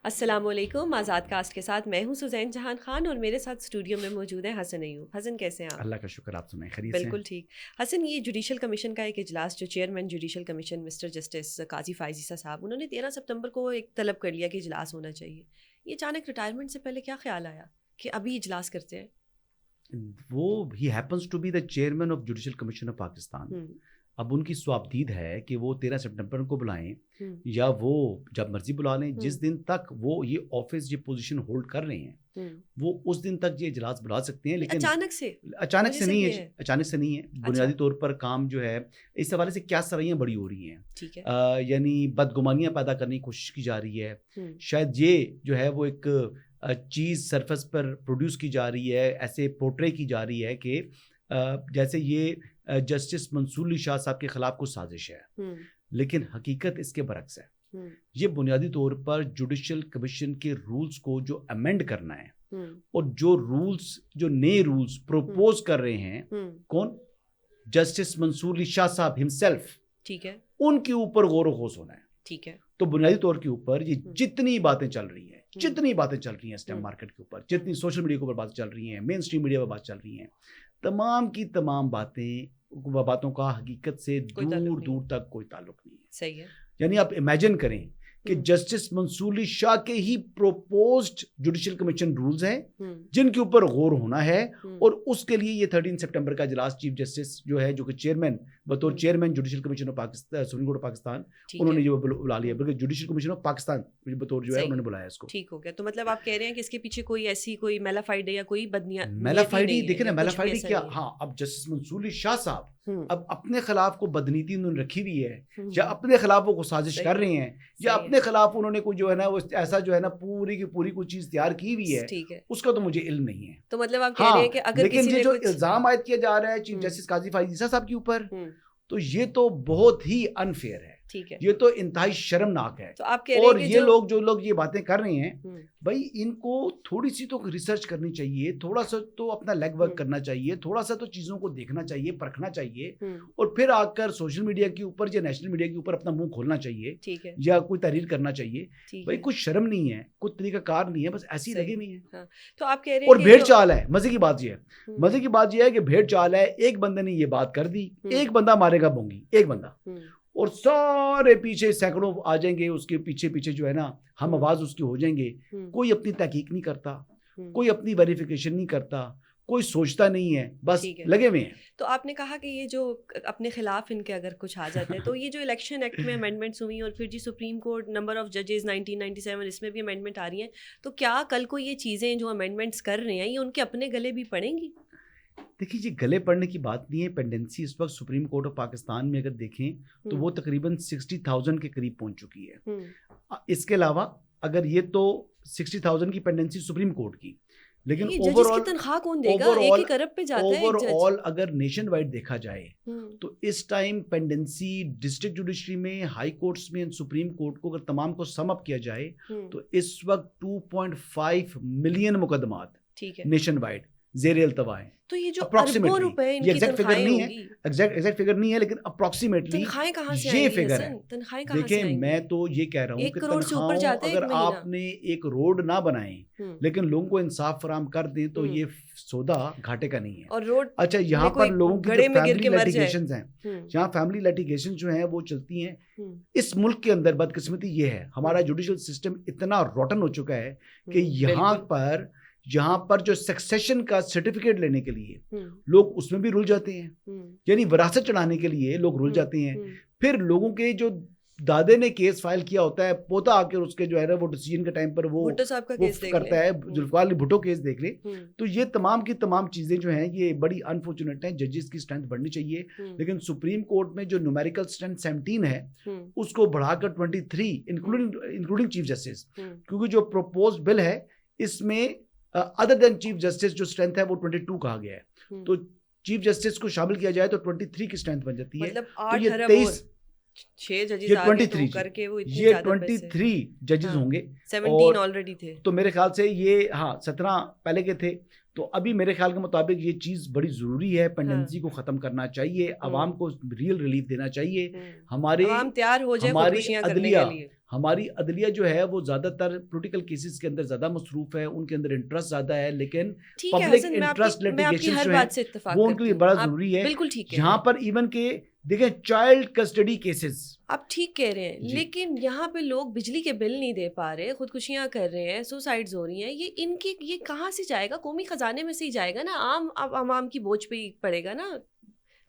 السلام علیکم. آزاد کاسٹ کے ساتھ میں ہوں سزین جہان خان اور میرے ساتھ اسٹوڈیو میں موجود ہیں حسن ایوب. حسن کیسے ہیں آپ؟ اللہ کا شکر, آپ سنائیں خیریت سے؟ بالکل ٹھیک. حسن, یہ جوڈیشل کمیشن کا ایک اجلاس جو chairman judicial commission mister justice Qazi Faez صاحب, انہوں نے 13 ستمبر کو ایک طلب کر لیا کہ اجلاس ہونا چاہیے. یہ اچانک ریٹائرمنٹ سے پہلے کیا خیال آیا کہ ابھی اجلاس کرتے ہیں؟ وہ ہی happens to be the chairman of judicial commission of Pakistan. اب ان کی سوابدید ہے کہ وہ 13 ستمبر کو بلائیں یا وہ جب مرضی بلا لیں. جس دن تک وہ یہ آفس یہ پوزیشن ہولڈ کر رہے ہیں وہ اس دن تک یہ اجلاس بلا سکتے ہیں, لیکن اچانک سے نہیں ہے. اچانک سے نہیں ہے. بنیادی طور پر کام جو ہے اس حوالے سے کیا سرائیاں بڑی ہو رہی ہیں, یعنی بدگمانیاں پیدا کرنے کی کوشش کی جا رہی ہے. شاید یہ جو ہے وہ ایک چیز سرفس پر پروڈیوس کی جا رہی ہے, ایسے پورٹرے کی جا رہی ہے کہ جیسے یہ جسٹس منصور علی شاہ صاحب کے خلاف کچھ سازش ہے, لیکن حقیقت اس کے برعکس ہے. یہ بنیادی طور پر جوڈیشل کمیشن کے رولز کو جو امینڈ کرنا ہے اور جو رولز جو نئے رولز پروپوز کر رہے ہیں کون, جسٹس منصور علی شاہ صاحب ہمسیلف, ٹھیک ہے, ان کے اوپر غور و خوض ہونا ہے. ٹھیک ہے. تو بنیادی طور کے اوپر یہ جتنی باتیں چل رہی ہیں اسٹاک مارکیٹ کے اوپر, جتنی سوشل میڈیا کے اوپر باتیں چل رہی ہیں, مین اسٹریم میڈیا پر بات چل رہی ہیں, تمام کی تمام باتوں کا حقیقت سے دور دور تک کوئی تعلق نہیں ہے. صحیح ہے. یعنی آپ امیجن کریں کہ جسٹس منصور علی شاہ کے ہی پروپوزڈ جوڈیشل کمیشن رولز ہیں جن کے اوپر غور ہونا ہے, اور اس کے لیے یہ 13 ستمبر کا اجلاس چیف جسٹس جو ہے, جو کہ چیئرمین بطور chairman judicial commission of Pakistan supreme court of Pakistan, انہوں نے یہ بلا لیا, بلکہ جوڈیشل کمیشن آف پاکستان بطور جو ہے انہوں نے بلایا اس کو. ٹھیک ہو گیا. تو مطلب آپ کہہ رہے ہیں کہ اس کے پیچھے کوئی ایسی کوئی میلافائڈ یا کوئی میلافائڈی دیکھیں نا, میلافائڈی کیا, ہاں, اب جسٹس منصور علی شاہ صاحب اب اپنے خلاف کو بدنیتی انہوں نے رکھی ہوئی ہے, یا اپنے خلاف وہ سازش کر رہے ہیں, یا اپنے خلاف انہوں نے کوئی جو ہے نا وہ ایسا جو ہے نا پوری کی پوری کوئی چیز تیار کی ہوئی ہے, اس کا تو مجھے علم نہیں ہے. تو مطلب آپ کہہ رہے ہیں کہ اگر لیکن یہ جو الزام عائد کیا جا رہا ہے چیف جسٹس قاضی فائز صاحب کے اوپر, تو یہ تو بہت ہی انفیئر ہے. یہ تو انتہائی شرمناک ہے. اور یہ لوگ جو لوگ یہ باتیں کر رہے ہیں, بھائی ان کو تھوڑی سی تو ریسرچ کرنی چاہیے, تھوڑا سا تو اپنا لیگ ورک کرنا چاہیے, تھوڑا سا تو چیزوں کو دیکھنا چاہیے, پرکھنا چاہیے, اور پھر آ کر سوشل میڈیا کے اوپر یا نیشنل میڈیا کے اوپر اپنا منہ کھولنا چاہیے, یا کوئی تحریر کرنا چاہیے. بھائی کوئی شرم نہیں ہے, کوئی طریقہ کار نہیں ہے, بس ایسی لگے نہیں ہے. تو آپ کہہ رہے ہیں اور بھیڑ چال ہے. مزے کی بات یہ ہے کہ بھیڑ چال ہے, ایک بندے نے یہ بات کر دی, ایک بندہ مارے گا بونگی, ایک بندہ, اور سارے پیچھے سینکڑوں آ جائیں گے اس کے پیچھے جو ہے نا ہم آواز اس کی ہو جائیں گے. کوئی اپنی تحقیق نہیں کرتا, کوئی اپنی ویریفیکیشن نہیں کرتا, کوئی سوچتا نہیں ہے, بس لگے ہوئے ہیں. تو آپ نے کہا کہ یہ جو اپنے خلاف ان کے اگر کچھ آ جاتے ہیں, تو یہ جو الیکشن ایکٹ میں امینڈمنٹس ہوئی, اور پھر جی سپریم کورٹ نمبر آف ججز 1997 اس میں بھی امینڈمنٹ آ رہی ہیں, تو کیا کل کو یہ چیزیں جو امینڈمنٹس کر رہے ہیں یہ ان کے اپنے گلے بھی پڑیں گی؟ دیکھیے جی, گلے پڑنے کی بات نہیں ہے. پینڈنسی اس وقت سپریم کورٹ آف پاکستان میں اگر دیکھیں تو وہ تقریباً 60,000 کے قریب پہنچ چکی ہے. اس کے علاوہ اگر یہ تو 60,000 کی پینڈنسی سپریم کورٹ کی, لیکن اوور آل اگر نیشن وائڈ دیکھا جائے تو اس ٹائم پینڈنسی ڈسٹرکٹ جوڈیشری میں, ہائی کورٹس میں, سپریم کورٹ کو اگر تمام کو سم اپ کیا جائے تو اس وقت 2.5 ملین مقدمات نیشن وائڈ زیر التوا ہیں. تو یہ جو اربوں روپے ان کی تنخواہیں ہوں گی, ایگزیکٹ فگر نہیں ہے, لیکن اپروکسیمیٹلی یہ فگر ہے. دیکھیں میں تو یہ کہہ رہا ہوں کہ تنخواہوں اگر آپ نے ایک روڈ نہ بنائیں لیکن لوگوں کو انصاف فراہم کر دیں تو یہ سودا گھاٹے کا نہیں ہے. اور روڈ اچھا, یہاں پر لوگوں کی فیملی لیٹیگیشنز ہیں, جہاں فیملی لیٹیگیشن جو ہیں وہ چلتی ہیں. اس ملک کے اندر بدقسمتی یہ ہے, ہمارا جوڈیشل سسٹم اتنا روٹن ہو چکا ہے کہ یہاں پر جو سکسیشن کا سرٹیفکیٹ لینے کے لیے لوگ اس میں بھی رل جاتے ہیں, یعنی وراثت چڑھانے کے لیے لوگ رل جاتے ہیں. پھر لوگوں کے جو دادے نے کیس فائل کیا ہوتا ہے, پوتا آ کے اس کے جو ہے نا وہ ڈیسیژن کے ٹائم پر وہ کرتا ہے, ذوالفقار علی بھٹو کیس دیکھ لے. تو یہ تمام کی تمام چیزیں جو ہیں یہ بڑی انفارچونیٹ ہیں. ججز کی اسٹرینتھ بڑھنی چاہیے, لیکن سپریم کورٹ میں جو نومیریکل اسٹرینتھ 17 ہے اس کو بڑھا کر 23 انکلوڈنگ چیف جسٹس, کیونکہ جو پروپوز بل ہے اس میں ادر دین چیف جسٹس جو اسٹرینتھ ہے وہ 22 کہا گیا ہے. تو چیف جسٹس کو شامل کیا جائے تو 23 کی اسٹرینتھ بن جاتی ہے. تو یہ 23 یہ 23 ججز ہوں گے, 17 آلریڈی تھے. تو میرے خیال سے یہ 17 پہلے کے تھے, تو ابھی میرے خیال کے مطابق یہ چیز بڑی ضروری ہے, پینڈنسی کو ختم کرنا چاہیے, عوام کو ریل ریلیف دینا چاہیے. عوام تیار ہو جائے خودکشیاں کرنے کے لیے. ہماری عدلیہ جو ہے وہ زیادہ تر پولیٹیکل کیسز کے اندر زیادہ مصروف ہے, ان کے اندر انٹرسٹ زیادہ ہے, لیکن پبلک انٹرسٹ لیٹیگیشن جو ہے وہ ان کے لیے بڑا ضروری ہے. بالکل ٹھیک ہے, یہاں پر ایون کہ دیکھیں چائلڈ کسٹڈی کیسز آپ ٹھیک کہہ رہے ہیں, لیکن یہاں پہ لوگ بجلی کے بل نہیں دے پا رہے, خودکشیاں کر رہے ہیں, سوسائڈز ہو رہی ہیں, یہ ان کی یہ کہاں سے جائے گا؟ قومی خزانے میں سے ہی جائے گا نا, عوام کی بوجھ پہ ہی پڑے گا نا,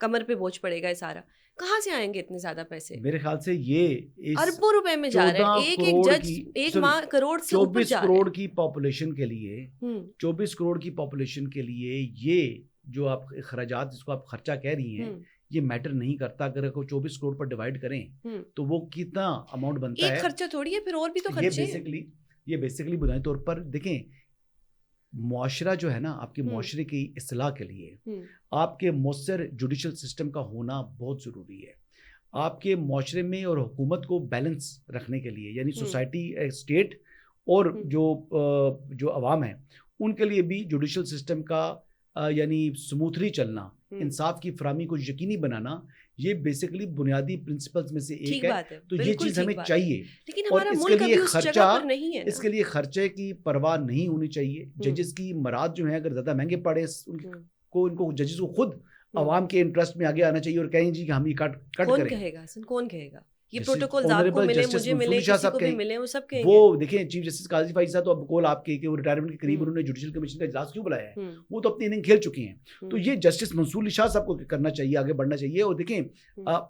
کمر پہ بوجھ پڑے گا یہ سارا. کہاں سے آئیں گے اتنے زیادہ پیسے؟ میرے خیال سے یہ اربوں روپے میں جا رہا ہے. ایک جج ایک ماہ کروڑ سے اوپر جا رہا ہے. 24 کروڑ کی پاپولیشن کے لیے 24 کروڑ کی پاپولیشن کے لیے یہ جو آپ اخراجات جس کو آپ خرچہ کہہ رہی ہیں یہ میٹر نہیں کرتا. اگر کو 24 کروڑ پر ڈیوائڈ کریں تو وہ کتنا اماؤنٹ بنتا ہے؟ ایک خرچہ تھوڑی ہے, پھر اور بھی تو خرچے ہیں. یہ بیسیکلی بنیادی طور پر دیکھیں, معاشرہ جو ہے نا, آپ کے معاشرے کی اصلاح کے لیے آپ کے مؤثر جوڈیشل سسٹم کا ہونا بہت ضروری ہے. آپ کے معاشرے میں اور حکومت کو بیلنس رکھنے کے لیے, یعنی سوسائٹی, اسٹیٹ اور جو عوام ہیں ان کے لیے بھی جوڈیشل سسٹم کا یعنی سموتھلی چلنا, انصاف کی فراہمی کو یقینی بنانا, یہ بیسیکلی بنیادی پرنسپلز میں سے ایک ہے. تو یہ چیز ہمیں چاہیے, اور اس کے لیے خرچہ, اس کے لیے خرچے کی پرواہ نہیں ہونی چاہیے. ججز کی مراد جو ہیں اگر زیادہ مہنگے پڑے ان کو ججز کو خود عوام کے انٹرسٹ میں آگے آنا چاہیے اور کہیں جی کہ ہم یہ کٹ کریں. کون کہے گا حسن, کون کہے گا؟ یہ پروٹوکول آپ کو ملے, مجھے ملے, کسی کو بھی ملے, وہ سب کہیں گے. وہ دیکھیں چیف جسٹس قاضی فائز صاحب تو اب کول آپ کے کہ وہ ریٹائرمنٹ کے قریب انہوں نے جوڈیشل کمیشن کا اجلاس کیوں بلایا ہے, وہ تو اپنی اننگ کھیل چکی ہیں. تو یہ جسٹس منصور علی شاہ صاحب کو کرنا چاہیے, آگے بڑھنا چاہیے. اور دیکھیں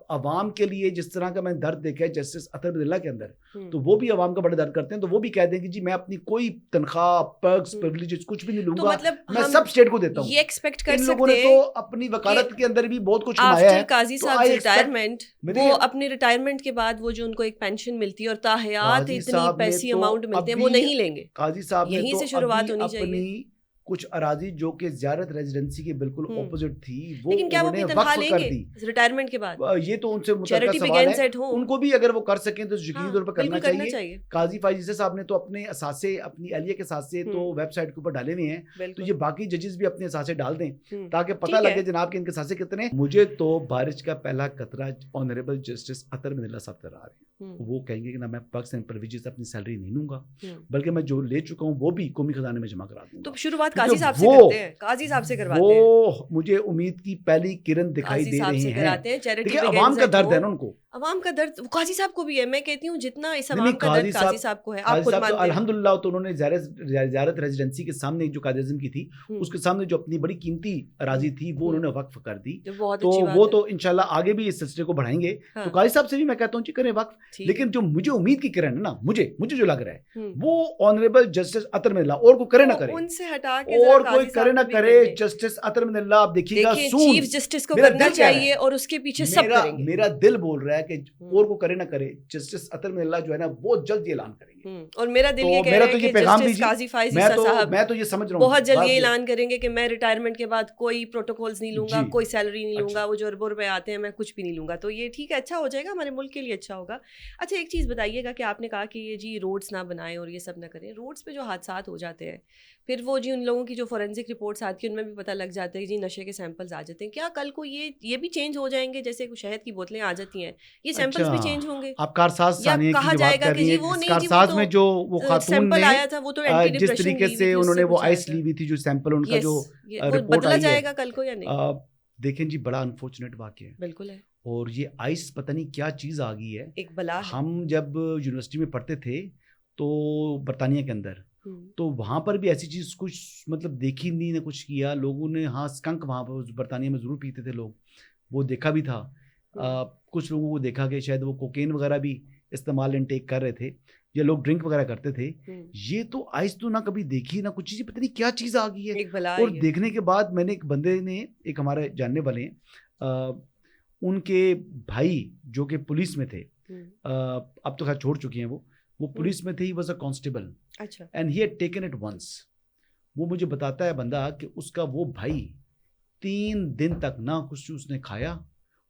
عوام کے لیے جس طرح کا میں نے درد دیکھا ہے جسٹس اطہر بن اللہ کے اندر, تو وہ بھی عوام کا بڑا درد کرتے ہیں. تو وہ بھی کہہ دیں کہ جی میں اپنی کوئی تنخواہ, پرکس, پریویلیجز کچھ بھی نہیں لوں گا, میں سب اسٹیٹ کو دیتا ہوں. یہ ایکسپیکٹ کر ان لوگوں نے تو اپنی وکالت کے اندر بھی بہت کچھ کمایا ہے. قاضی صاحب ریٹائرمنٹ, وہ اپنے ریٹائرمنٹ کے بعد وہ جو ان کو ایک پینشن ملتی ہے اور تاحیات اتنی پیسی اماؤنٹ ملتے ہیں, وہ نہیں لیں گے. قاضی صاحب نے یہیں سے شروعات ہونی چاہیے. کچھ اراضی جو کہ زیارت ریزیڈنسی کے بالکل اپوزٹ تھی, وہ لیکن کیا وہ اپنی تنخواہ لیں گے ریٹائرمنٹ کے بعد؟ یہ تو ان سے متعلقہ سوال ہے, ان کو بھی اگر وہ کر سکیں تو یقینی طور پر کرنا چاہیے. قاضی فائز صاحب نے تو اپنے اثاثے, اپنی اہلیہ کے اثاثے تو ویب سائٹ کے اوپر ڈالے ہوئے ہیں, تو یہ باقی ججز بھی اپنے اثاثے ڈال دیں تاکہ پتہ لگے جناب کہ ان کے اثاثے کتنے. مجھے تو بارش کا پہلا قطرہ آنریبل جسٹس اطہر بن اللہ صاحب نظر آ رہے ہیں. وہ کہیں گے کہ نہ میں پرکس اینڈ پرویجز اپنی سیلری نہیں لوں گا, بلکہ میں جو لے چکا ہوں وہ بھی قومی خزانے میں جمع کرا دوں گا. تو شروعات قاضی صاحب سے کرتے ہیں, قاضی صاحب سے کرواتے ہیں. وہ مجھے امید کی پہلی کرن دکھائی دے رہی ہیں. دیکھیں عوام کا درد ہے نا, ان کو عوام کا درد قاضی صاحب کو بھی ہے. میں کہتی ہوں جتنا اس عوام کا درد قاضی صاحب کو ہے, آپ خود مانتے ہیں. الحمدللہ تو انہوں نے زیارت ریزیڈنسی کے سامنے جو قائد اعظم کی تھی, اس کے سامنے جو اپنی بڑی قیمتی اراضی تھی وہ انہوں نے وقف کر دی. تو وہ تو انشاءاللہ آگے بھی اس سلسلے کو بڑھائیں گے. تو قاضی صاحب سے بھی میں کہتا ہوں کہ کریں وقف, لیکن جو مجھے امید کی کرن ہے نا, مجھے جو لگ رہا ہے وہ آنریبل جسٹس اطہر بن اللہ, اور کو کرے نہ کرے, ان سے ہٹا کے اور کوئی کرے نہ کرے, جسٹس اطہر بن اللہ آپ دیکھیے گا چیف جسٹس کو کرنا چاہیے, اور اس کے پیچھے سب کریں گے. میرا دل بول رہا ہے کہ اور کو کرے نہ کرے, جسٹس اطہر بن اللہ جو ہے نا بہت جلد یہ اعلان کریں گے. اور میرا دل یہ کہہ رہا ہے کہ جسٹس قاضی فائز صاحب میں تو یہ سمجھ رہا ہوں بہت جلد یہ اعلان کریں گے کہ میں ریٹائرمنٹ کے بعد کوئی پروٹوکولز نہیں لوں گا, کوئی سیلری نہیں لوں گا, وہ جو اربوں روپے آتے ہیں میں کچھ بھی نہیں لوں گا. تو یہ ٹھیک ہے, اچھا ہو جائے گا, ہمارے ملک کے لیے اچھا ہوگا. اچھا ایک چیز بتائیے گا کہ آپ نے کہا کہ یہ جی روڈس نہ بنائیں اور یہ سب نہ کریں. روڈس پہ جو حادثات ہو جاتے ہیں, پھر وہ جی ان لوگوں کی جو فورینسک رپورٹس آتی ہیں ان میں بھی پتہ لگ جاتا ہے کہ جی نشے کے سیمپلز آ جاتے ہیں. کیا کل کو یہ بھی چینج ہو جائیں گے؟ جیسے شہد کی بوتلیں آ جاتی ہیں, یہ سیمپلز بھی چینج ہوں گے؟ آپ کارساز ثانیہ کی جو بات کر رہی ہیں, کارساز میں جو وہ خاتون نے آیا تھا وہ تو اینٹی جس طریقے سے انہوں نے وہ آئس لی ہوئی تھی, جو سیمپل ان کا جو بدلا جائے گا کل کو یا نہیں؟ دیکھیں جی بڑا انفارچونیٹ واقعہ ہے. بالکل ہے. اور یہ آئس پتہ نہیں کیا چیز آ گئی ہے, ایک بلا. ہم جب یونیورسٹی میں پڑھتے تھے تو برطانیہ کے اندر, تو وہاں پر بھی ایسی چیز کچھ مطلب دیکھی نہیں, نہ کچھ کیا لوگوں نے. ہاں اسکنک وہاں پر برطانیہ میں ضرور پیتے تھے لوگ, وہ دیکھا بھی تھا. کچھ لوگوں کو دیکھا کہ شاید وہ کوکین وغیرہ بھی استعمال انٹیک کر رہے تھے, یا لوگ ڈرنک وغیرہ کرتے تھے. یہ تو آئس تو نہ کبھی دیکھی نہ کچھ چیز, پتہ نہیں کیا چیز آ گئی ہے. اور دیکھنے کے بعد میں نے ایک بندے نے, ایک ہمارے جاننے والے ہیں, ان کے بھائی جو کہ پولیس میں تھے, اب تو خیر چھوڑ چکے ہیں, وہ پولیس میں تھے, he was a constable, and he had taken it once. وہ مجھے بتاتا ہے بندہ کہ اس کا وہ بھائی 3 دن تک نہ کچھ اس نے کھایا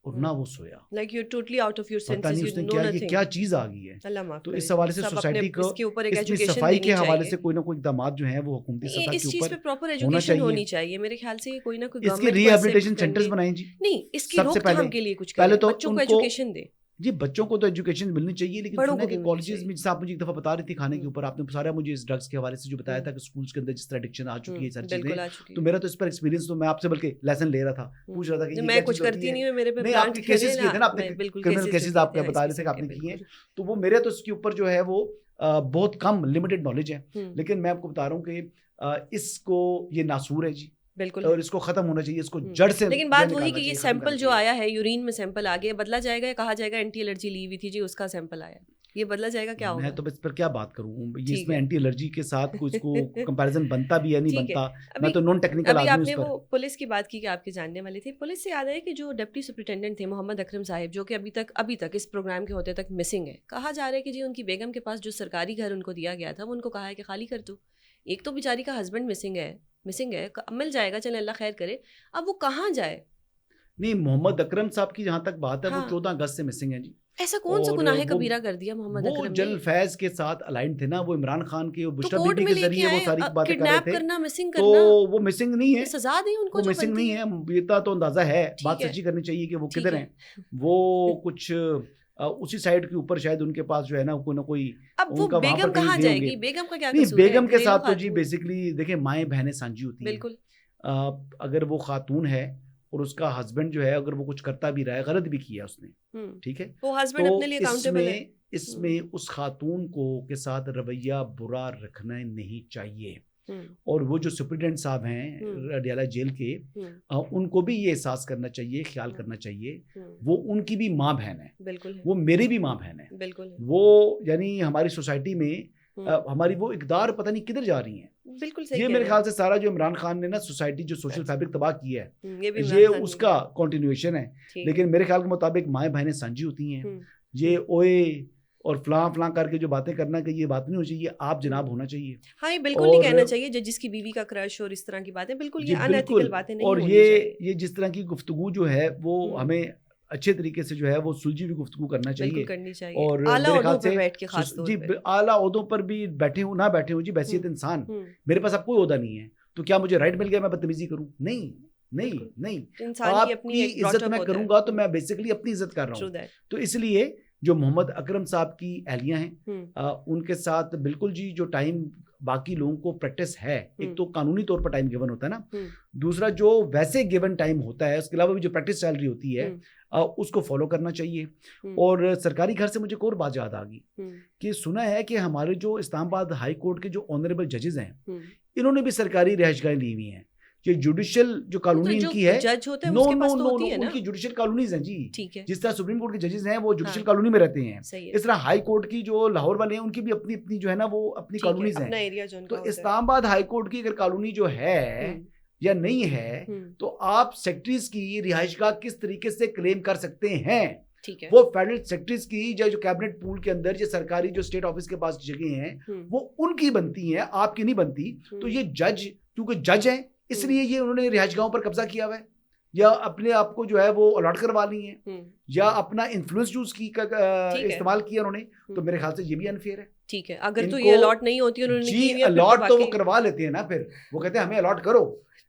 اور نہ وہ سویا. like you're totally out of your پتہ نہیں senses, اس نے you know کیا یہ nothing. کیا چیز آ گئی ہے. اللہ معاف تو کرے. اس حوالے سے سب سوسائٹی کو اس کے اوپر ایک اس میں ایجوکیشن صفائی دینی کے حوالے چاہیے. سے کوئی نہ کوئی اقدامات جو ہیں وہ حکومتی سطح اس کے چیز پہ اوپر پراپر ہونا ایجوکیشن چاہیے. ہونی چاہیے میرے خیال سے. کوئی نہ کوئی اس کے گورنمنٹ ری ہیبلیٹیشن سینٹرز بنائیں جی. نہیں اس کی سب روک سے تھام پہلے کے لیے کچھ پہلے کریں, تو بچوں ان کو کو ایجوکیشن دیں. جی بچوں کو تو ایجوکیشن ملنی چاہیے, لیکن بڑوں سنا کو کہ بھی ملنی کالجز چاہیے. میں جیسے آپ مجھے ایک دفعہ بتا رہی تھی کھانے کے اوپر, آپ نے سارا مجھے اس ڈرگس کے حوالے سے جو بتایا تھا کہ اسکولز کے اندر جس طرح ایڈکشن آ چکی ہے ساری چیزیں, تو میرا تو اس پر ایکسپیرینس, تو میں آپ سے بلکہ لیسن لے رہا تھا, پوچھ رہا تھا کہ میں کچھ کرتی نہیں ہوں, میرے پہ نہیں آپ کے کیسز کیے تھے نا, آپ نے بالکل کرمنل کیسز آپ کے بتا رہے تھے کہ آپ نے کیے ہیں, تو وہ میرے تو اس کے اوپر جو ہے وہ بہت کم لمیٹڈ نالج ہے. لیکن میں آپ کو بتا رہا ہوں کہ اس کو یہ ناسور ہے جی, بالکل, اور اس کو ختم ہونا چاہیے, اس کو جڑ سے. لیکن بات وہی کہ یہ سیمپل جو آیا ہے یورین میں سیمپل آ گیا, بدلا جائے گا, کہا جائے گا اینٹی الرجی لی ہوئی تھی جی اس کا سیمپل آیا, یہ بدلا جائے گا, کیا ہوگا؟ میں تو اس پر کیا بات کروں, یہ اس میں اینٹی الرجی کے ساتھ کوئی اس کو کمپیریزن بنتا بھی ہے نہیں بنتا, میں تو نان ٹیکنیکل ابھی آدمی آپ اس نے پر. وہ پولیس کی بات کی کہ آپ کے جاننے والے تھے, پولیس سے یاد ہے کہ جو ڈپٹی سپرنٹینڈنٹ تھے محمد اکرم صاحب, جو کہ ابھی تک اس پروگرام کے ہوتے تک مسنگ ہے. کہا جا رہا ہے کہ جی ان کی بیگم کے پاس جو سرکاری گھر ان کو دیا گیا تھا وہ ان کو کہا ہے کہ خالی کر دو. ایک تو بیچاری کا ہسبینڈ مسنگ ہے, مل جائے گا, چلے اللہ خیر کرے, اب وہ کہاں جائے؟ نہیں محمد اکرم صاحب کی جہاں تک بات ہے وہ 14 اگست سے مسنگ ہے جی. ایسا کون سا گناہ کبیرہ کر دیا محمد اکرم نے؟ وہ جنرل فیض کے ساتھ الائنڈ تھے نا, وہ عمران خان کے بشرا بی بی کے ذریعے وہ ساری باتیں کر رہے تھے, تو وہ مسنگ نہیں ہے, سزا دیں ان کو, وہ مسنگ نہیں ہے. اتنا تو اندازہ ہے, بات سچی کرنی چاہیے کہ وہ کدھر ہیں. وہ کچھ اسی سائڈ کے اوپر شاید ان کے پاس جو ہے نا کوئی نہ کوئی, اب وہ بیگم کہاں جائے گی؟ بیگم کا کیا قصور ہے؟ بیگم کے ساتھ تو جی بیسیکلی دیکھیں مائیں بہنیں سانجھی ہوتی ہیں. بالکل, اگر وہ خاتون ہے اور اس کا ہسبینڈ جو ہے اگر وہ کچھ کرتا بھی رہا ہے, غلط بھی کیا اس نے, ٹھیک ہے, وہ ہسبینڈ اپنے لیے اکاؤنٹیبل ہے. اس میں اس خاتون کو کے ساتھ رویہ برا رکھنا نہیں چاہیے. اور وہ جو سپرنٹینڈنٹ صاحب ہیں ڈیالہ جیل کے, ان کو بھی یہ احساس کرنا چاہیے, خیال کرنا چاہیے, وہ ان کی بھی ماں بہن ہے, بالکل, وہ میری بھی ماں بہن ہے, بالکل. وہ یعنی ہماری سوسائٹی میں ہماری وہ اقدار پتہ نہیں کدھر جا رہی ہیں. بالکل صحیح. یہ میرے خیال سے سارا جو عمران خان نے نا سوسائٹی جو سوشل فیبرک تباہ کیا ہے, یہ اس کا کنٹینیوشن ہے. لیکن میرے خیال کے مطابق مائیں بہنیں سانجھی ہوتی ہیں. یہ اوئے اور فلاں کر کے جو باتیں کرنا کہ یہ بات نہیں ہونی چاہیے, آپ جناب ہونا چاہیے. ہاں, یہ بالکل نہیں کہنا چاہیے جس کی بیوی کا کرش اور اس طرح کی باتیں, بالکل یہ ان ایتھیکل باتیں نہیں ہونی چاہیے. اور یہ جس طرح کی گفتگو جو ہے وہ ہمیں اچھے طریقے سے جو ہے وہ سلجھی ہوئی گفتگو کرنا چاہیے. اور اعلیٰ عہدوں پر بیٹھ کے, خاص طور جی اعلیٰ عہدوں پر بھی بیٹھے ہوں نہ بیٹھے ہوں جی, بحیثیت انسان میرے پاس اب کوئی عہدہ نہیں ہے, تو کیا مجھے رائٹ مل گیا میں بدتمیزی کروں؟ نہیں, آپ کی عزت میں کروں گا تو میں بیسیکلی اپنی عزت کر رہا ہوں. تو اس لیے جو محمد اکرم صاحب کی اہلیہ ہیں ان کے ساتھ بالکل جی جو ٹائم باقی لوگوں کو پریکٹس ہے, ایک تو قانونی طور پر ٹائم گیون ہوتا ہے نا, دوسرا جو ویسے گیون ٹائم ہوتا ہے اس کے علاوہ بھی جو پریکٹس چل رہی ہوتی ہے اس کو فالو کرنا چاہیے. اور سرکاری گھر سے مجھے ایک اور بات یاد آ گئی کہ سنا ہے کہ ہمارے جو اسلام آباد ہائی کورٹ کے جو آنریبل ججز ہیں انہوں نے بھی سرکاری رہائش گاہیں لی ہوئی ہیں. یہ جوڈیشل جو کالونی ان کی ہے, ان کی جوڈیشل کالونیز ہیں جی, جس طرح سپریم کورٹ کے ججز ہیں وہ جوڈیشل کالونی میں رہتے ہیں, اس طرح ہائی کورٹ کی جو لاہور والے ہیں ان کی بھی اپنی اپنی جو ہے نا وہ اپنی کالونیز ہیں. تو اسلام آباد ہائی کورٹ کی اگر کالونی جو ہے یا نہیں ہے تو آپ سیکٹریز کی رہائش گاہ کس طریقے سے کلیم کر سکتے ہیں؟ وہ فیڈرل سیکٹریز کی جو کیبنٹ پول کے اندر جو سرکاری جو اسٹیٹ آفس کے پاس جگہیں ہیں وہ ان کی بنتی ہیں, آپ کی نہیں بنتی. تو یہ جج کیونکہ جج ہیں اس لیے یہ انہوں نے رہائش گاہوں پر قبضہ کیا ہوا ہے, یا اپنے آپ کو جو ہے وہ الاٹ کروا لی ہیں, یا اپنا انفلوئنس یوز کی استعمال کیا انہوں نے. تو میرے خیال سے یہ بھی انفیئر ہے. ٹھیک ہے, اگر تو یہ الاٹ نہیں ہوتی انہوں نے جی الاٹ تو وہ کروا لیتے ہیں نا, پھر وہ کہتے ہیں ہمیں الاٹ کرو,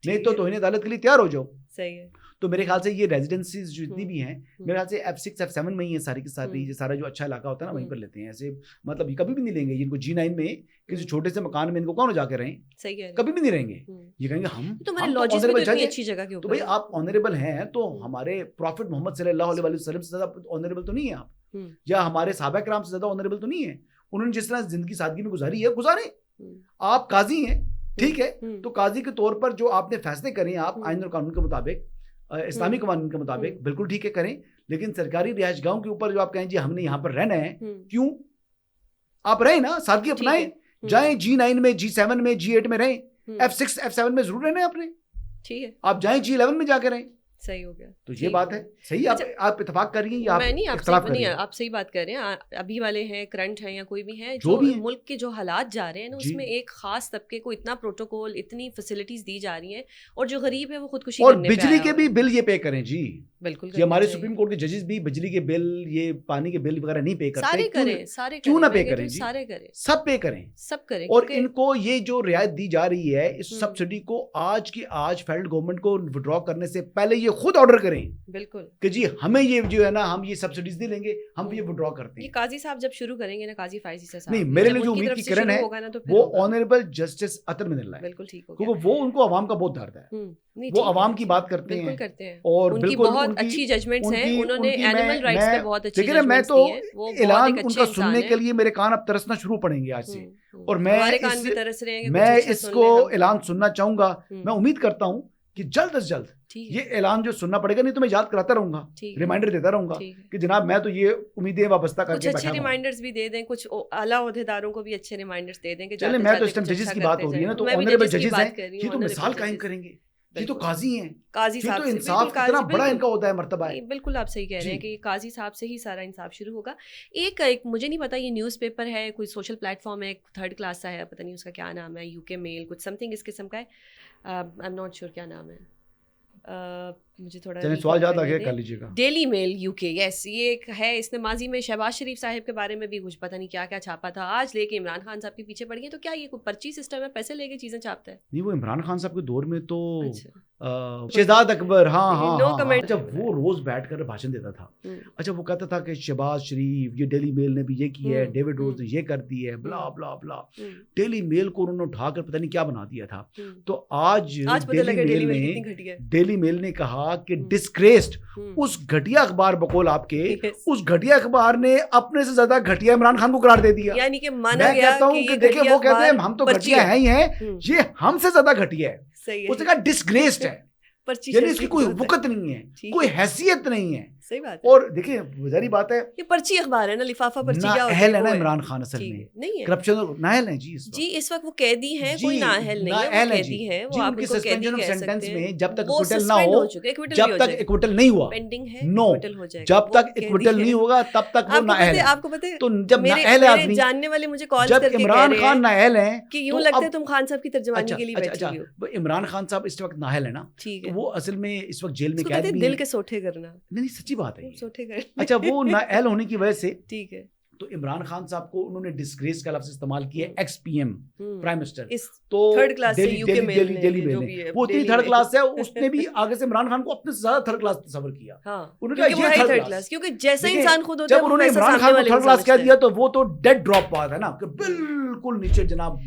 نہیں تو توہین عدالت کے لیے تیار ہو جاؤ. صحیح ہے. تو میرے خیال سے یہ ریزیڈنسیز جو اتنی بھی ہیں میرے خیال سے F6 F7 میں ہی ہیں ساری کی ساری, سارا جو اچھا علاقہ ہوتا ہے نا وہیں پر لیتے ہیں. ایسے مطلب یہ کبھی بھی نہیں لیں گے ان کو G9 میں کسی چھوٹے سے مکان میں ان کو کون جا کے رہیں, کبھی بھی نہیں رہیں گے. یہ کہیں گے ہم تو بھائی آپ آنریبل ہیں تو ہمارے پروفٹ محمد صلی اللہ علیہ وسلم سے زیادہ آنریبل تو نہیں ہے آپ, یا ہمارے صحابہ کرام سے زیادہ آنریبل تو نہیں ہے. انہوں نے جس طرح زندگی سادگی میں گزاری ہے گزارے. آپ قاضی ہیں ٹھیک ہے, تو قاضی کے طور پر جو آپ نے فیصلے کریں آپ آئین اور قانون کے مطابق, اسلامی قوانین کے مطابق بالکل ٹھیک ہے کریں. لیکن سرکاری رہائش گاہوں کے اوپر جو آپ کہیں جی ہم نے یہاں پر رہنا ہے, کیوں آپ رہیں نا, سادگی اپنائیں, جائیں G9 میں G7 میں G8 میں رہیں, F6 F7 میں ضرور رہنا ہے آپ نے, ٹھیک ہے, آپ جائیں G11 میں جا کے رہیں. صحیح ہو گیا. تو یہ بات ہے صحیح. آپ اتفاق کر رہی ہیں یا میں نہیں اختلاف کر رہی ہیں؟ آپ صحیح بات کر رہے ہیں. ابھی والے ہیں کرنٹ ہیں یا کوئی بھی ہیں جو بھی ملک کے جو حالات جا رہے ہیں نا اس میں ایک خاص طبقے کو اتنا پروٹوکول اتنی فیسلٹیز دی جا رہی ہیں اور جو غریب ہے وہ خودکشی اور کرنے پہ بجلی کے بھی بل یہ پے کریں جی. بالکل یہ ہمارے سپریم کورٹ کے ججز بھی بجلی کے بل یہ پانی کے بل وغیرہ نہیں پے کرتے. سارے کیوں نہ پے کریں جی؟ سارے کریں, سب پے کریں, سب کریں. اور ان کو یہ جو رعایت دی جا رہی ہے اس سبسڈی کو آج کی آج فیڈرل گورنمنٹ کو ودرا کرنے سے پہلے یہ خود آرڈر کریں بالکل کہ جی ہمیں یہ جو ہے نا ہم یہ سبسڈیز نہیں لیں گے, ہم یہ ودرا کرتے ہیں. یہ قاضی صاحب جب شروع کریں گے نا, قاضی فائز عیسیٰ صاحب, نہیں میرے لیے جو امید کی کرن ہے وہ آنریبل جسٹس عطر من اللہ ہے. بالکل ٹھیک ہو, کیونکہ وہ ان کو عوام کا بہت درد ہے, وہ عوام کی بات کرتے ہیں اور ان کی بہت اچھی ججمنٹس ہیں, انہوں نے اینیمل رائٹس پہ بہت اچھی لیکن میں تو اعلان ان کا سننے ہیں. کے لیے میرے کان اب ترسنا شروع پڑیں گے آج سے, اور میں اس کو اعلان سننا چاہوں گا. میں امید کرتا ہوں کہ جلد از جلد یہ اعلان جو سننا پڑے گا, نہیں تو میں یاد کراتا رہوں گا, ریمائنڈر دیتا رہوں گا کہ جناب میں تو یہ امیدیں وابستہ کر کے بیٹھا ہوں. اچھے ریمائنڈرز بھی دے دیں, کچھ اعلیٰ عہدیداروں کو بھی اچھے ریمائنڈرز دے دیں کہ چلیں میں تو اس ٹائم ججز کی بات ہو رہی ہے نا, تو آنریبل ججز ہیں, یہ تو مثال قائم کریں گے, یہ تو قاضی ہیں, قاضی یہ صاحب تو انصاف کتنا بڑا ان کا ہوتا ہے مرتبہ ہے. بالکل آپ صحیح کہہ رہے ہیں کہ قاضی صاحب سے ہی سارا انصاف شروع ہوگا. ایک مجھے نہیں پتا یہ نیوز پیپر ہے, کوئی سوشل پلیٹ فارم ہے, تھرڈ کلاس کا ہے, پتہ نہیں اس کا کیا نام ہے, UK میل کچھ سم تھنگ اس قسم کا ہے, آئی ایم ناٹ شیور کیا نام ہے, مجھے تھوڑا سوال یاد آ گیا کر لیجیے گا. ڈیلی میل UK, یس یہ ایک ہے, اس نے ماضی میں شہباز شریف صاحب کے بارے میں بھی کچھ پتہ نہیں کیا کیا چھاپا تھا, آج لے کے عمران خان صاحب کے پیچھے پڑ گئے. تو کیا یہ کوئی پرچی سسٹم ہے, پیسے لے کے چیزیں چھاپتا ہے؟ نہیں وہ عمران خان صاحب کے دور میں تو شہزاد اکبر, ہاں اچھا وہ روز بیٹھ کر بھاشن دیتا تھا. اچھا وہ کہتا تھا کہ شہباز شریف, یہ ڈیلی میل نے بھی یہ کی ہے, ڈیوڈ روز نے یہ کر دی ہے, بلا بلا بلا. ڈیلی میل کو انہوں نے اٹھا کر پتہ نہیں کیا بنا دیا تھا. تو آج ڈیلی میل نے کہا کہ ڈسگریسڈ, اس گھٹیا اخبار بقول آپ کے, اس گھٹیا اخبار نے اپنے سے زیادہ گھٹیا عمران خان کو قرار دے دیا. یعنی کہ میں کہتا ہوں کہ دیکھیں وہ کہتے ہیں ہم تو گھٹیا ہیں ہی ہیں, یہ ہم سے زیادہ گھٹیا ہے. اس نے کہا ڈسگریسڈ ہے, یعنی اس کی کوئی وقت نہیں ہے, کوئی حیثیت نہیں ہے. صحیح بات. اور دیکھیں ظاہری بات ہے یہ پرچی اخبار ہے نا, لفافہ پرچی کیا ہوتا ہے نا عمران خان اصل میں نہیں ہے, کرپشن نااہل ہیں جی اس وقت وہ قیدی ہیں, کوئی نااہل نہیں ہے, وہ قیدی ہیں, وہ آپ کو قیدی کہہ سکتے ہیں. میں جب تک ایکویٹل نہ ہو, جب تک ایکویٹل نہیں ہوا, پینڈنگ ہے, نو جب تک ایکویٹل نہیں ہوگا تب تک وہ نااہل ہے. آپ کو پتہ ہے تو جب نااہل آدمی, جاننے والے مجھے کال جب کر کے عمران خان نااہل ہیں کہ یوں لگتا ہے تم خان صاحب کی ترجمانی کے لیے بیٹھے ہو. عمران خان صاحب اس وقت نااہل ہے نا, وہ اصل میں اس وقت جیل میں قید ہیں. دل کے سوٹھے کرنا, نہیں سچی بات ہے, سوٹھے کرنا. اچھا وہ نااہل ہونے کی وجہ سے ٹھیک ہے, تو عمران خان صاحب کو انہوں نے ڈسگریس کا لفظ استعمال کیا, ex P M prime minister. تو تھرڈ کلاس سے دہلی میں وہ اتنی تھرڈ کلاس سے, اس نے بھی آگے سے عمران خان کو اپنے سے زیادہ تھرڈ کلاس تصور کیا. انہوں نے کہا یہ تھرڈ کلاس, کیونکہ جیسا انسان خود ہوتا ہے, جب انہوں نے عمران خان کو تھرڈ کلاس کہہ دیا تو وہ تو ڈیڈ ڈراپ بات ہے نا, کہ بالکل نیچے جناب.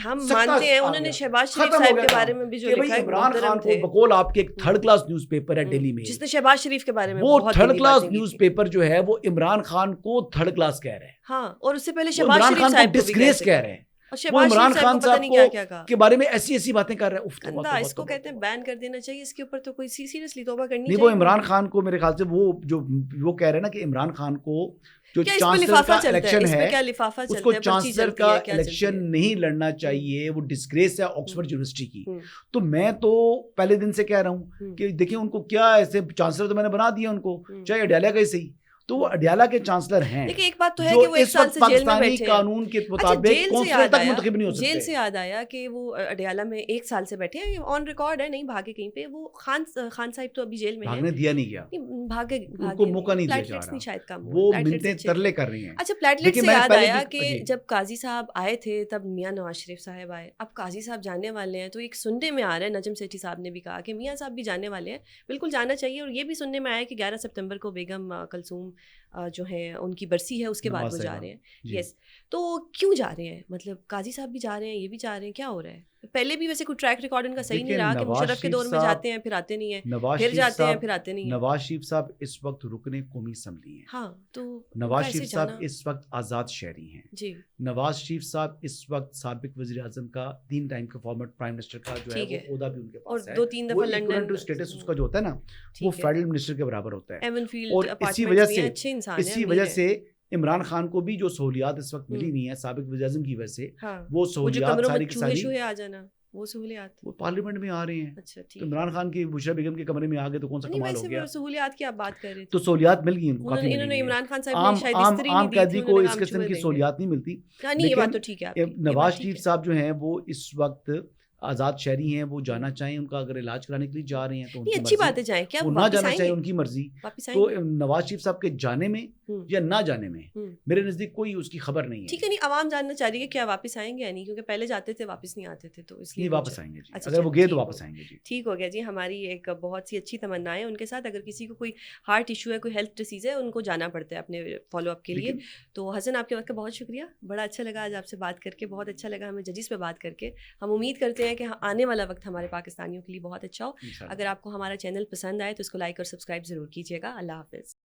ہم مانتے ہیں انہوں نے شہباز شریف صاحب کے بارے میں بھی جو لکھا ہے, عمران خان کو بقول آپ کے ایک تھرڈ کلاس نیوز پیپر ہے ڈیلی میں, جس نے شہباز شریف کے بارے میں وہ تھرڈ کلاس نیوز پیپر جو ہے وہ عمران خان کو تھرڈ کلاس کہہ رہے ہیں. ہاں, اور اس سے پہلے شہباز شریف صاحب کو ڈسگریس کہہ رہے ہیں, وہ عمران خان صاحب کے بارے میں ایسی ایسی باتیں کر رہے ہیں. اس کو کہتے ہیں بین کر دینا چاہیے, اس کے اوپر تو کوئی سیریسلی توبہ کرنی نہیں. وہ عمران خان کو میرے خیال سے وہ کہہ رہے ہیں نا کہ عمران خان کو جو چانسلر کا الیکشن ہے اس کو چانسلر کا الیکشن نہیں لڑنا چاہیے, وہ ڈسگریس ہے آکسفورڈ یونیورسٹی کی. تو میں تو پہلے دن سے کہہ رہا ہوں کہ دیکھیں ان کو کیا ایسے چانسلر تو میں نے بنا دیا ان کو, چاہے اڈیالہ کا ہی صحیح, تو وہ اڈیالہ کے چانسلر ہیں. لیکن ایک بات تو ہے کہ وہ ایک سال سے جیل میں بیٹھے ہیں, قانون کے مطابق کونسلر تک منتخب نہیں ہو سکتے. جیل سے یاد آیا کہ وہ اڈیالہ میں ایک سال سے بیٹھے ہیں, آن ریکارڈ ہے, نہیں بھاگے کہیں پہ. وہ خان صاحب تو ابھی جیل میں ہیں, بھاگنے دیا نہیں گیا, بھاگے ان کو موقع نہیں دیا جا رہا, شاید کم وہ منتیں ترلے کر رہی ہیں. اچھا پلیٹلیٹ سے یاد آیا کہ جب قاضی صاحب آئے تھے تب میاں نواز شریف صاحب آئے. اب قاضی صاحب جانے والے ہیں, تو ایک سننے میں آ رہا ہے, نجم سیٹھی صاحب نے بھی کہا کہ میاں صاحب بھی جانے والے ہیں, بالکل جانا چاہیے. اور یہ بھی سننے میں آیا کہ 11 سپتمبر کو بیگم کلثوم جو ہیں ان کی برسی ہے, اس کے بعد وہ جا رہے ہیں. یس, تو کیوں جا رہے ہیں, مطلب قاضی صاحب بھی جا رہے ہیں, یہ بھی جا رہے ہیں, کیا ہو رہا ہے؟ پہلے بھی ویسے کوئی ٹریک ریکارڈ ان کا صحیح نہیں رہا کہ مشرف کے دور میں جاتے ہیں پھر آتے نہیں ہیں, پھر جاتے ہیں پھر آتے نہیں ہیں. نواز شریف صاحب اس وقت رکن قومی اسمبلی ہیں. ہاں, تو نواز شریف صاحب اس وقت آزاد شہری ہیں. جی, نواز شریف صاحب اس وقت سابق وزیر اعظم کا 3 ٹائم کا فارمر پرائم منسٹر کا جو ہے وہ عہدہ بھی ان کے پاس ہے, اور 2-3 دفعہ لنڈن اسٹیٹس اس کا جو ہوتا ہے نا وہ فیڈرل منسٹر کے برابر ہوتا ہے. ایون فیلڈ اور اسی وجہ سے عمران خان کو بھی جو سہولیات اس وقت ملی ہوئی ہیں سابق وزیر اعظم کی وجہ سے, وہ سہولیات ساری کی ساری وہ سہولیات وہ پارلیمنٹ میں آ رہے ہیں. اچھا تو ٹھیک. عمران خان کی بشرا بیگم کے کمرے میں آ گئے تو کون سا نہیں کمال ہو ویسے گیا. وہ سہولیات کی آپ بات کر رہے تو تھے, سہولیات مل گئی ان کو, کافی انہوں نے ملی ہیں. عمران خان صاحب نے شاید استری عام نہیں دی قیدی تھی, کو انہوں نے اس کہا قسم ہم کی دیں گے. سہولیات نہیں ملتی. ہاں نہیں یہ بات تو ٹھیک ہے آپ کی, لیکن یہ نواز بات ٹھیک شریف ہے. صاحب جو ہیں وہ اس وقت آزاد شہری ہیں, وہ جانا چاہیں, ان کا اگر علاج کرانے کے لیے جا رہے ہیں تو ان نہیں کی اچھی مرضی, بات ہے, جائیں, کیا وہ نہ واپس جانا آئیں چاہے گے, ان کی مرضی. واپس آئیں تو گے. نواز شریف صاحب کے جانے میں یا نہ جانے میں میرے نزدیک کوئی اس کی خبر نہیں ہے. ٹھیک ہے, نہیں عوام جاننا چاہ رہی ہے کیا واپس آئیں گے یا نہیں, کیونکہ پہلے جاتے تھے واپس نہیں آتے تھے, تو اس لیے نہیں واپس آئیں گے جی, اچھا اگر وہ گئے تو واپس آئیں گے جی. ٹھیک ہو گیا جی. ہماری ایک بہت سی اچھی تمنا ہے ان کے ساتھ, اگر کسی کو کوئی ہارٹ ایشو ہے, کوئی ہیلتھ ڈیزیز ہے, ان کو جانا پڑتا ہے اپنے فالو اپ کے لیے. تو حسن آپ کے وقت کا بہت شکریہ, بڑا اچھا لگا آج آپ سے بات کر کے, بہت اچھا لگا ہمیں ججز پہ بات کر کے. ہم امید کرتے ہیں کہ آنے والا وقت ہمارے پاکستانیوں کے لیے بہت اچھا ہو. اگر آپ کو ہمارا چینل پسند آئے تو اس کو لائک اور سبسکرائب ضرور کیجیے گا. اللہ حافظ.